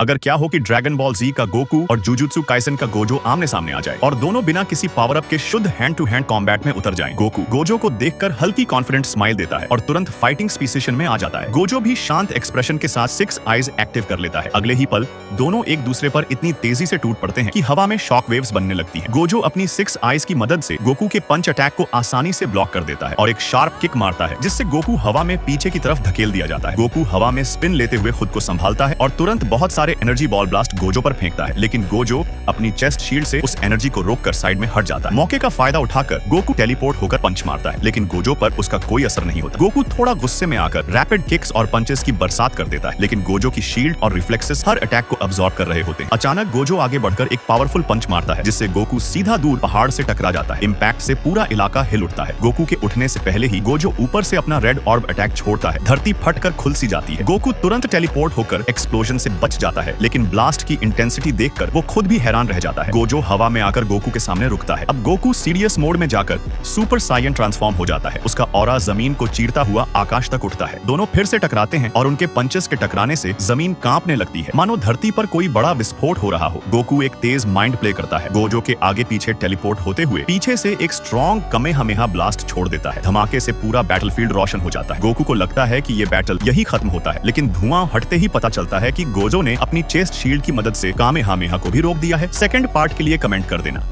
अगर क्या हो कि ड्रैगन बॉल जी का गोकू और जुजुत्सु काइसन का गोजो आमने सामने आ जाए और दोनों बिना किसी पावर अप के शुद्ध हैंड टू हैंड कॉम्बैट में उतर जाएं। गोकू गोजो को देखकर हल्की कॉन्फिडेंट स्माइल देता है और तुरंत फाइटिंग पोजीशन में आ जाता है। गोजो भी शांत एक्सप्रेशन के साथ 6 आइज एक्टिव कर लेता है। अगले ही पल दोनों एक दूसरे पर इतनी तेजी से टूट पड़ते हैं कि हवा में शॉक वेव्स बनने लगती हैं। गोजो अपनी 6 आइज की मदद से गोकू के पंच अटैक को आसानी से ब्लॉक कर देता है और एक शार्प किक मारता है जिससे गोकू हवा में पीछे की तरफ धकेल दिया जाता है। गोकू हवा में स्पिन लेते हुए खुद को संभालता है और तुरंत बहुत सारे एनर्जी बॉल ब्लास्ट गोजो पर फेंकता है, लेकिन गोजो अपनी चेस्ट शील्ड से उस एनर्जी को रोककर साइड में हट जाता है। मौके का फायदा उठाकर गोकू टेलीपोर्ट होकर पंच मारता है, लेकिन गोजो पर उसका कोई असर नहीं होता। गोकू थोड़ा गुस्से में आकर रैपिड किक्स और पंचेस की बरसात कर देता है, लेकिन गोजो की शील्ड और रिफ्लेक्सेस हर अटैक को अब्सॉर्ब कर रहे होते हैं। अचानक गोजो आगे बढ़कर एक पावरफुल पंच मारता है जिससे गोकू सीधा दूर पहाड़ से टकरा जाता है। इम्पैक्ट से पूरा इलाका हिल उठता है। गोकू के उठने से पहले ही गोजो ऊपर से अपना रेड ऑर्ब अटैक छोड़ता है। धरती फटकर खुल सी जाती है। गोकू तुरंत टेलीपोर्ट होकर एक्सप्लोजन से बच जाता है, लेकिन ब्लास्ट की इंटेंसिटी देखकर वो खुद भी हैरान रह जाता है। गोजो हवा में आकर गोकू के सामने रुकता है। अब गोकू सीरियस मोड में जाकर सुपर साइयन ट्रांसफॉर्म हो जाता है। उसका ऑरा जमीन को चीरता हुआ आकाश तक उठता है। दोनों फिर से टकराते हैं और उनके पंचेस के टकराने से जमीन कांपने लगती है, मानो धरती पर कोई बड़ा विस्फोट हो रहा हो। गोकू एक तेज माइंड प्ले करता है। गोजो के आगे पीछे टेलीपोर्ट होते हुए पीछे से एक स्ट्रॉन्ग कमेहमेहा ब्लास्ट छोड़ देता है। धमाके से पूरा बैटलफील्ड रोशन हो जाता है। गोकू को लगता है कि ये बैटल यही खत्म होता है, लेकिन धुआं हटते ही पता चलता है कि गोजो ने अपनी चेस्ट शील्ड की मदद से कामेहामेहा को भी रोक दिया है। सेकंड पार्ट के लिए कमेंट कर देना।